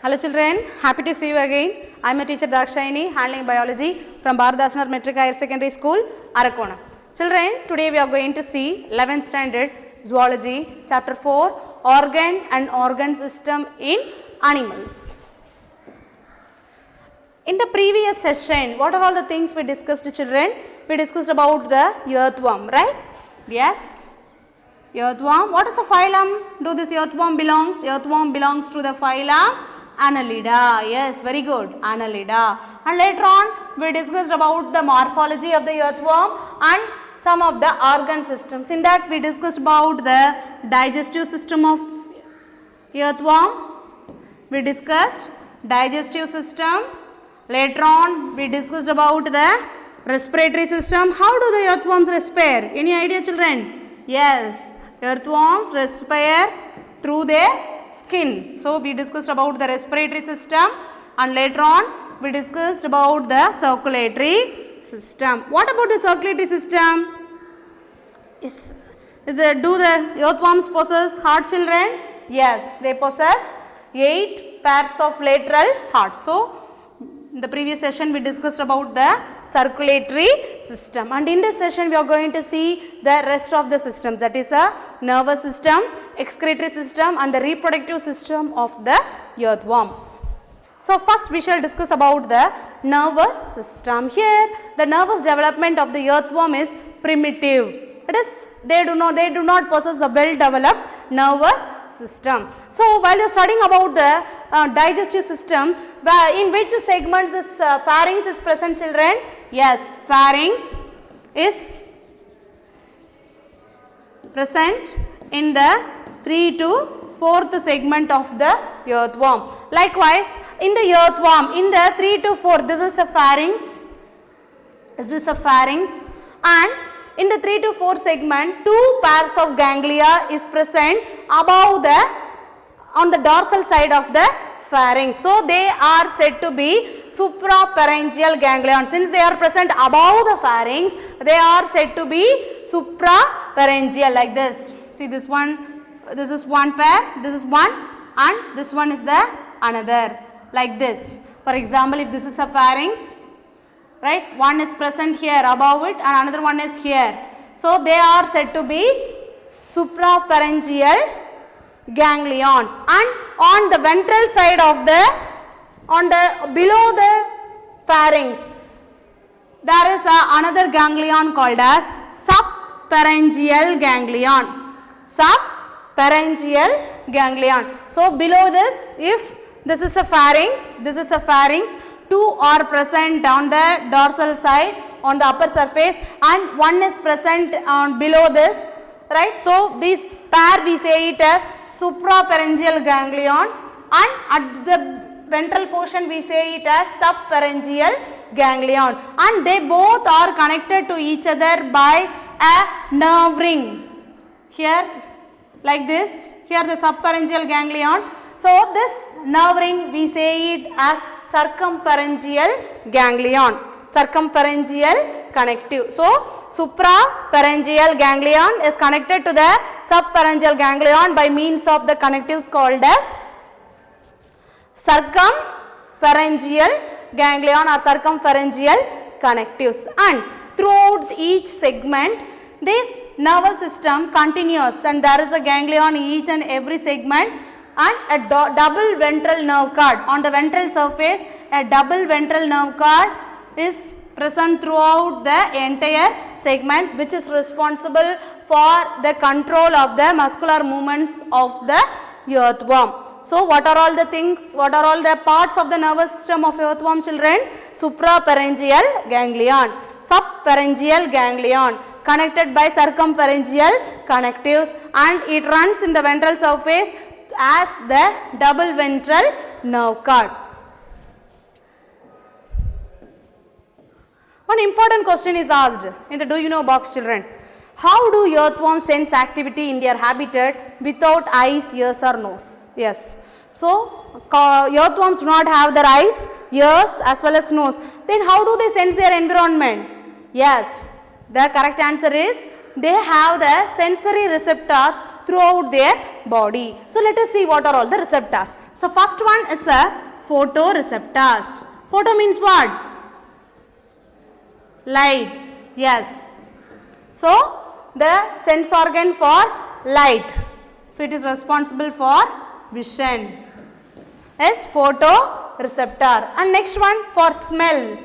Hello children, happy to see you again. I am a teacher Dakshayani handling biology from Bharadasana Metric Higher Secondary School, Arakonam. Children, today we are going to see 11th standard zoology chapter 4 organ and organ system in animals. In the previous session, what are all the things we discussed children? We discussed about the earthworm, right? Yes. Earthworm. What is a phylum? Do this earthworm belongs? Earthworm belongs to the phylum Annelida. Yes, very good. Annelida. And later on, we discussed about the morphology of the earthworm and some of the organ systems. In that, we discussed about the digestive system of earthworm. We discussed digestive system. Later on, we discussed about the respiratory system. How do the earthworms respire? Any idea children? Yes, earthworms respire through their skin. So, we discussed about the respiratory system and later on we discussed about the circulatory system. What about the circulatory system? Do the earthworms possess heart children? Yes, they possess 8 pairs of lateral hearts. So, in the previous session we discussed about the circulatory system and in this session we are going to see the rest of the systems, that is a nervous system, excretory system and the reproductive system of the earthworm. So, first we shall discuss about the nervous system. Here the nervous development of the earthworm is primitive. It is they do not possess the well developed nervous system. So, while you are studying about the digestive system, in which segments this pharynx is present children? Yes, pharynx is present in the 3 to 4th segment of the earthworm. Likewise, in the earthworm, in the 3 to 4, this is a pharynx. This is a pharynx, and in the 3 to 4 segment, 2 pairs of ganglia is present above on the dorsal side of the pharynx. So, they are said to be suprapharyngeal ganglion. Since they are present above the pharynx, they are said to be suprapharyngeal like this. See this one, this is one pair, this is one and this one is the another like this. For example, if this is a pharynx, right, one is present here above it and another one is here. So, they are said to be suprapharyngeal ganglion, and on the ventral side of below the pharynx there is another ganglion called as subpharyngeal ganglion. Subpharyngeal ganglion. So, below this, if this is a pharynx, 2 are present on the dorsal side on the upper surface and one is present on below this, right. So, this pair we say it as suprapharyngeal ganglion and at the ventral portion we say it as subpharyngeal ganglion, and they both are connected to each other by a nerve ring. Here like this, here the subpharyngeal ganglion. So, this nerve ring we say it as circumpharyngeal ganglion, circumpharyngeal connective. So, suprapharyngeal ganglion is connected to the subpharyngeal ganglion by means of the connectives called as circumpharyngeal ganglion or circumpharyngeal connectives, and throughout each segment this nervous system continues and there is a ganglion in each and every segment and a double ventral nerve cord. On the ventral surface, a double ventral nerve cord is present throughout the entire segment, which is responsible for the control of the muscular movements of the earthworm. So, what are all the things, what are all the parts of the nervous system of earthworm children? Suprapharyngeal ganglion, subpharyngeal ganglion connected by circumpharyngeal connectives, and it runs in the ventral surface as the double ventral nerve cord. One important question is asked in the do you know box children. How do earthworms sense activity in their habitat without eyes, ears or nose? Yes. So, earthworms do not have their eyes, ears as well as nose. Then how do they sense their environment? Yes. The correct answer is they have the sensory receptors throughout their body. So let us see what are all the receptors. So first one is a photoreceptors. Photo means what? Light. Yes. So the sense organ for light. So it is responsible for vision. Is photoreceptor. And next one for smell.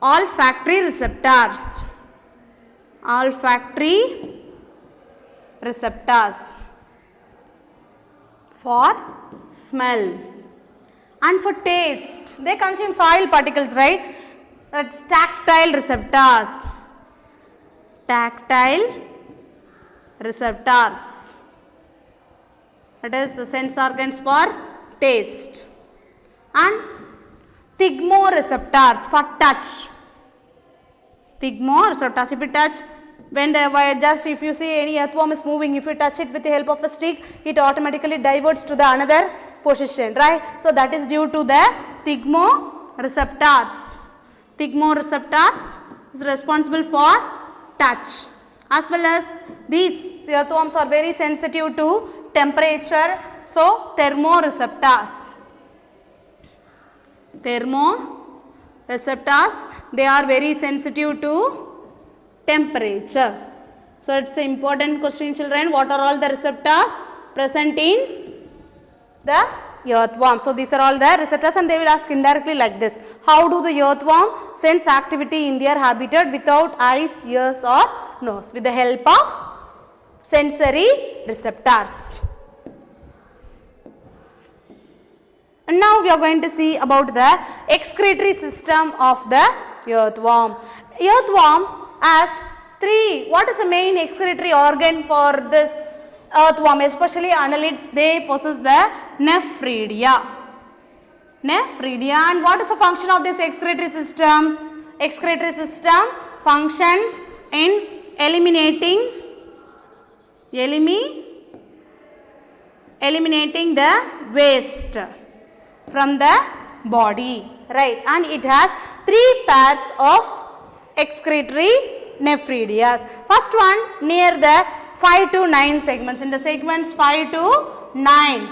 Olfactory receptors. Olfactory receptors for smell. And for taste, they consume soil particles, right? That's tactile receptors. Tactile receptors. That is the sense organs for taste. And thigmoreceptors for touch. Thigmoreceptors, if you touch, when if you see any earthworm is moving, if you touch it with the help of a stick, it automatically diverts to the another position, right? So that is due to the thigmoreceptors. Thigmoreceptors is responsible for touch. As well as these earthworms are very sensitive to temperature, so thermoreceptors. Thermoreceptors, they are very sensitive to temperature. So it's an important question, children. What are all the receptors present in the earthworm? So these are all the receptors, and they will ask indirectly like this. How do the earthworm sense activity in their habitat without eyes, ears or nose? With the help of sensory receptors. And now we are going to see about the excretory system of the earthworm. Earthworm has three. What is the main excretory organ for this earthworm? Especially annelids, they possess the nephridia. Nephridia. And what is the function of this excretory system? Excretory system functions in eliminating the waste from the body, right? And it has three pairs of excretory nephridia. First one near the 5 to 9 segments. In the segments 5 to 9,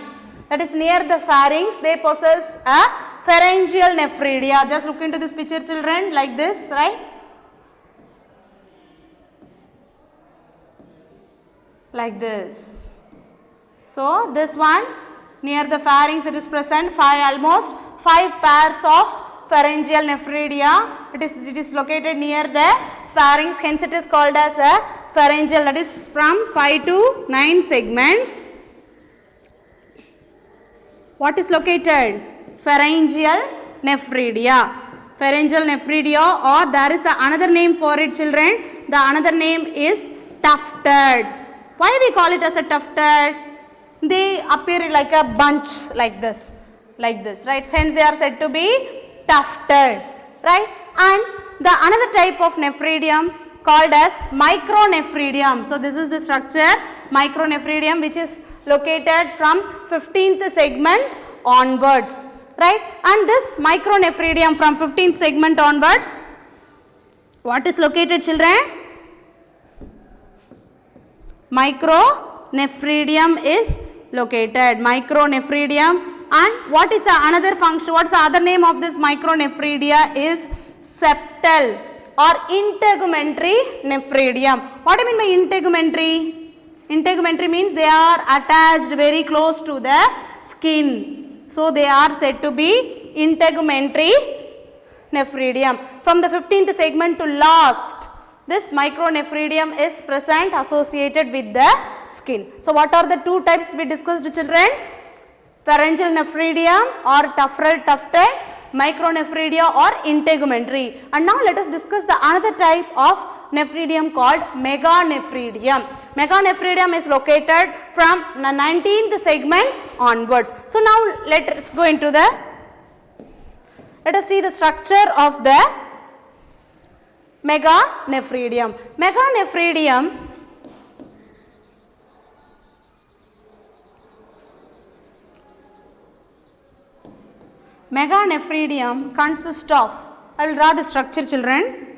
that is near the pharynx, they possess a pharyngeal nephridia. Just look into this picture, children, like this, right? Like this. So this one near the pharynx, it is present almost 5 pairs of pharyngeal nephridia. It is located near the pharynx, hence it is called as a pharyngeal. That is from 5 to 9 segments. What is located? Pharyngeal nephridia. Pharyngeal nephridia, or there is another name for it, children. The another name is tufted. Why we call it as a tufted? They appear like a bunch like this, right? Hence they are said to be tufted, right? And the another type of nephridium called as micronephridium. So this is the structure, micronephridium, which is located from 15th segment onwards, right? And this micronephridium from 15th segment onwards, what is located, children? Micronephridium is located. Micronephridium. And what is the another function? What is the other name of this micronephridia? Is septal or integumentary nephridium. What do you mean by integumentary? Integumentary means they are attached very close to the skin. So they are said to be integumentary nephridium. From the 15th segment to last, this micronephridium is present associated with the skin. So what are the two types we discussed, children? Pharyngeal nephridium or tufted, micronephridia or integumentary. And now let us discuss the another type of nephridium called meganephridium. Meganephridium is located from the 19th segment onwards. So now let us go into the, let us see the structure of the meganephridium. Meganephridium consists of, I will draw the structure, children.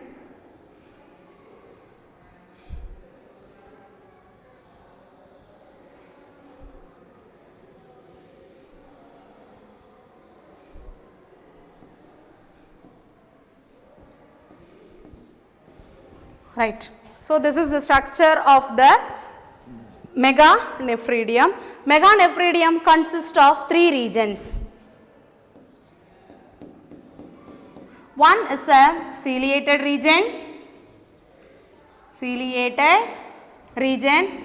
Right. So this is the structure of the meganephridium. Meganephridium consists of 3 regions. One is a ciliated region,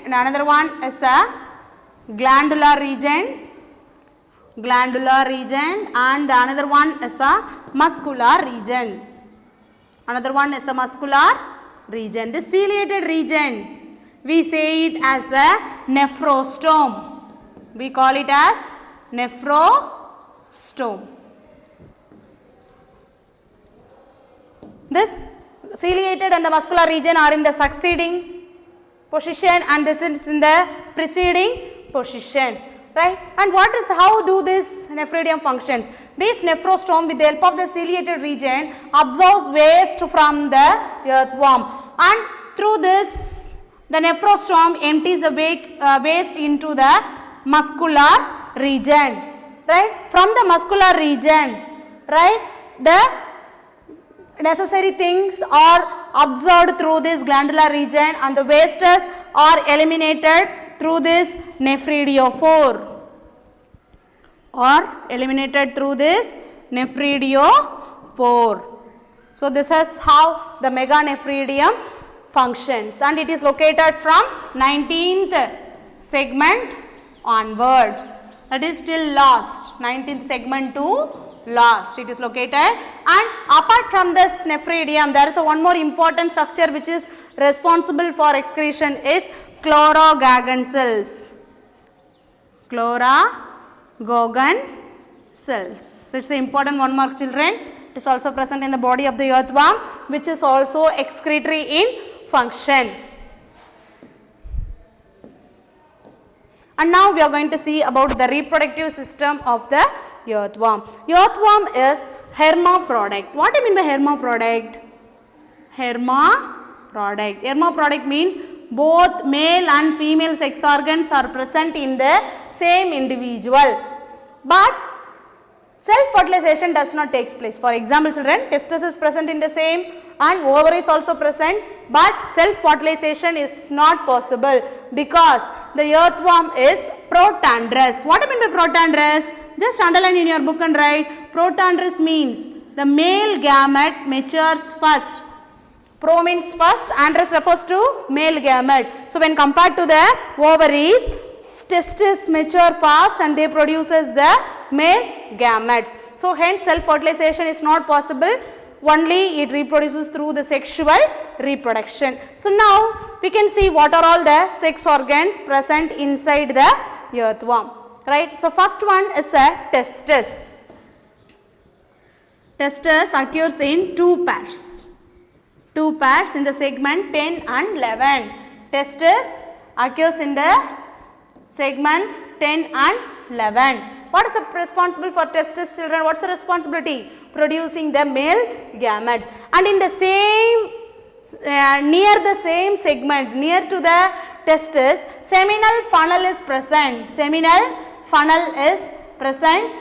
and another one is a glandular region, and the another one is a muscular region. The ciliated region, we say it as a nephrostome. We call it as nephrostome. This ciliated and the muscular region are in the succeeding position, and this is in the preceding position, right? And how do this nephridium functions? This nephrostome, with the help of the ciliated region, absorbs waste from the earthworm, and through this the nephrostome empties the waste into the muscular region, right? From the muscular region, right, the necessary things are absorbed through this glandular region, and the wastes are eliminated through this nephridiophore, So this is how the meganephridium functions, and it is located from 19th segment onwards, that is till last, 19th segment to last it is located. And apart from this nephridium, there is one more important structure which is responsible for excretion is chlorogagon cells. It's the important one mark, children. It is also present in the body of the earthworm, which is also excretory in function. And now we are going to see about the reproductive system of the earthworm. Earthworm is hermaphrodite. What do you mean by hermaphrodite? Hermaphrodite means both male and female sex organs are present in the same individual, but self-fertilization does not take place. For example, children, testis is present in the same and ovary is also present, but self-fertilization is not possible because the earthworm is protandrous. What do you mean by protandrous? Just underline in your book and write. Protandrous means the male gamete matures first. Pro means first, androus refers to male gamete. So when compared to the ovaries, testes mature fast and they produces the male gametes. So hence self-fertilization is not possible. Only it reproduces through the sexual reproduction. So now we can see what are all the sex organs present inside the earthworm. Right. So first one is a testis. Testis occurs in 2 pairs. 2 pairs in the segment 10 and 11. Testis occurs in the segments 10 and 11. What is responsible for testis, children? What is the responsibility? Producing the male gametes. And in the same, near the same segment, near to the testis, seminal funnel is present. Seminal funnel is present,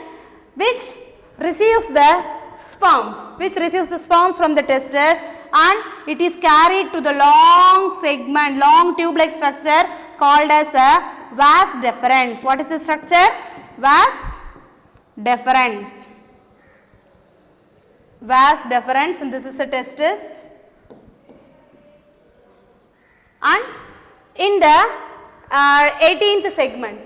which receives the sperms from the testis, and it is carried to the long segment, long tube-like structure called as a vas deferens. What is the structure? Vas deferens. Vas deferens, and this is a testis. And in the 18th segment,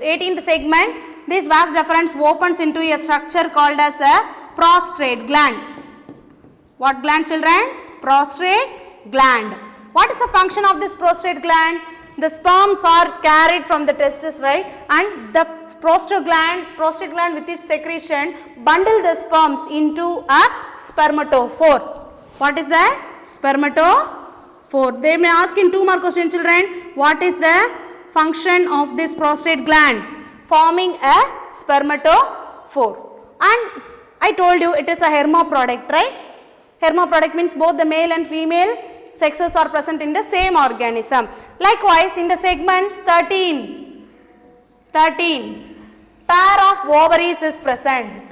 this vas deferens opens into a structure called as a prostrate gland. What gland, children? Prostrate gland. What is the function of this prostrate gland? The sperms are carried from the testis, right? And the prostrate gland with its secretion bundle the sperms into a spermatophore. What is that? Spermatophore. They may ask in 2 more questions, children. What is the function of this prostrate gland? Forming a spermatophore. And I told you it is a hermaphrodite, right? Hermaphrodite means both the male and female sexes are present in the same organism. Likewise, in the segments 13, pair of ovaries is present.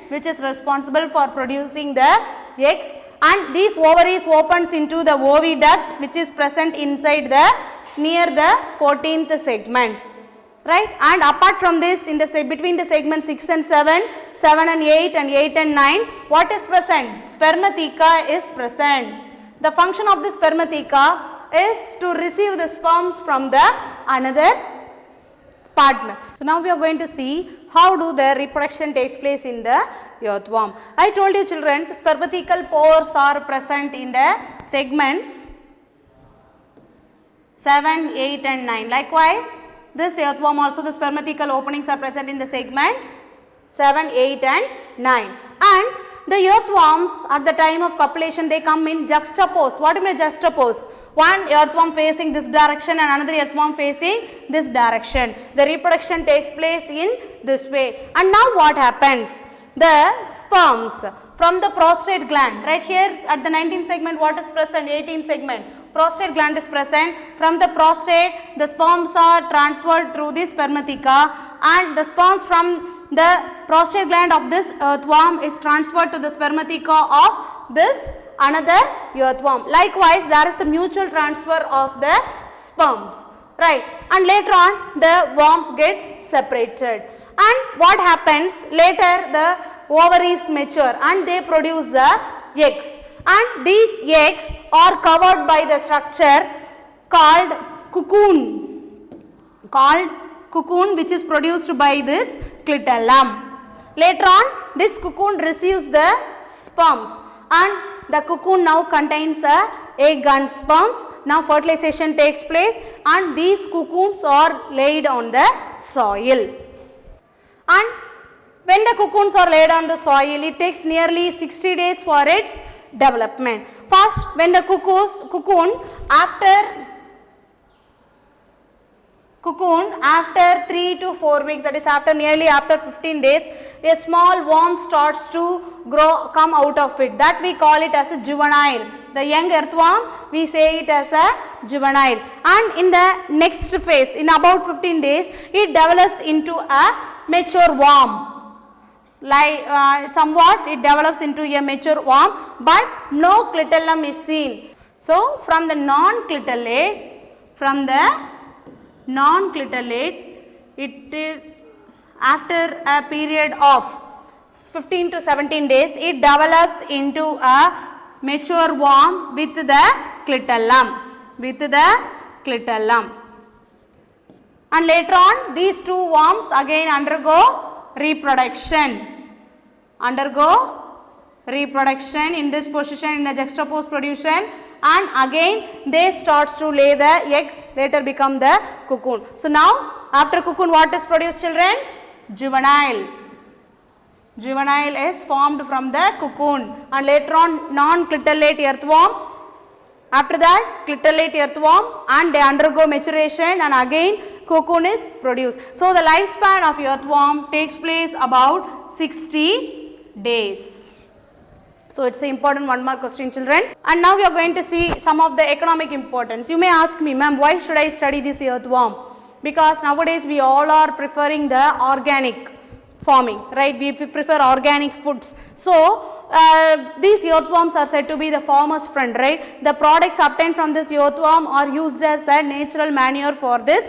Which is responsible for producing the eggs, and these ovaries opens into the oviduct which is present inside the near the 14th segment, right. And apart from this, in the between the segment 6 and 7, 7 and 8 and 8 and 9, what is present? Spermatheca is present. The function of the spermatheca is to receive the sperms from the another partner. So now we are going to see how do the reproduction takes place in the earthworm. I told you children, the spermathecal pores are present in the segments 7, 8 and 9. Likewise, this earthworm also the spermathecal openings are present in the segment 7, 8 and 9. And the earthworms at the time of copulation they come in juxtapose. What do you mean juxtapose? One earthworm facing this direction and another earthworm facing this direction. The reproduction takes place in this way. And now what happens? The sperms from the prostate gland, right here at the 19th segment what is present? 18th segment. Prostate gland is present. From the prostate the sperms are transferred through the spermatheca, and the sperms from the prostate gland of this earthworm is transferred to the spermatheca of this another earthworm. Likewise, there is a mutual transfer of the sperms, right, and later on the worms get separated. And what happens? Later the ovaries mature and they produce the eggs, and these eggs are covered by the structure called cocoon which is produced by this clitellum. Later on this cocoon receives the sperms, and the cocoon now contains a egg and sperms. Now fertilization takes place and these cocoons are laid on the soil. And when the cocoons are laid on the soil, it takes nearly 60 days for its development. First, when the cocoon after 3 to 4 weeks, that is after 15 days, a small worm starts to come out of it. That we call it as a juvenile. The young earthworm, we say it as a juvenile. And in the next phase, in about 15 days, it develops into a mature worm. Like somewhat it develops into a mature worm, but no clitellum is seen. So from the non-clitellate, after a period of 15 to 17 days, it develops into a mature worm with the clitellum. And later on, these two worms again undergo reproduction in this position in the juxtaposed position, and again they starts to lay the eggs, later become the cocoon. So now after cocoon what is produced children? Juvenile is formed from the cocoon, and later on non-clitellate earthworm, after that clitellate earthworm, and they undergo maturation and again cocoon is produced. So the lifespan of earthworm takes place about 60 days. So it's an important one mark question children. And now we are going to see some of the economic importance. You may ask me, ma'am, why should I study this earthworm? Because nowadays we all are preferring the organic farming, right? We prefer organic foods. So these earthworms are said to be the farmer's friend, right? The products obtained from this earthworm are used as a natural manure for this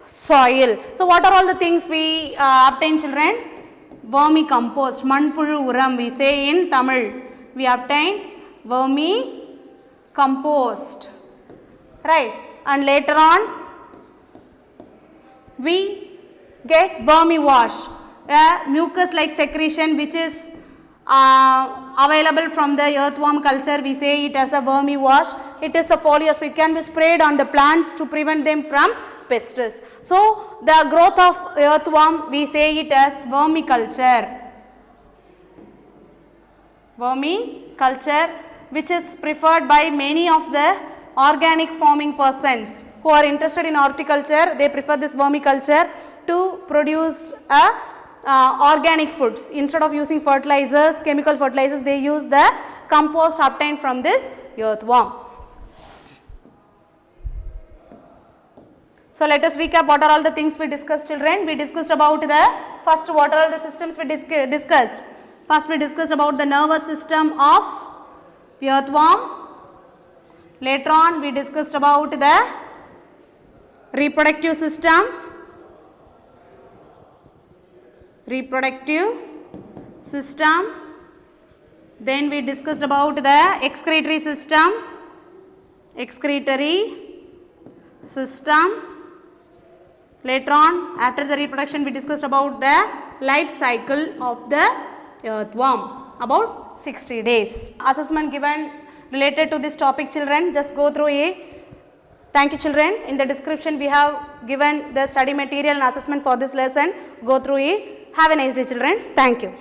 soil. So what are all the things we obtain children? Vermicompost, manpulu uram, we say in Tamil. We obtain vermicompost, right? And later on we get vermiwash, a mucus like secretion which is available from the earthworm culture. We say it as a vermiwash. It is a foliar, it can be sprayed on the plants to prevent them from pests. So the growth of earthworm, we say it as vermiculture, which is preferred by many of the organic farming persons who are interested in horticulture. They prefer this vermiculture to produce organic foods. Instead of using fertilizers, chemical fertilizers, they use the compost obtained from this earthworm. So let us recap what are all the things we discussed children. We discussed about the first what are all the systems we discussed. First we discussed about the nervous system of earthworm. Later on we discussed about the reproductive system. Then we discussed about the excretory system. Later on, after the reproduction, we discussed about the life cycle of the earthworm, about 60 days. Assessment given related to this topic, children, just go through it. Thank you, children. In the description we have given the study material and assessment for this lesson. Go through it. Have a nice day, children. Thank you.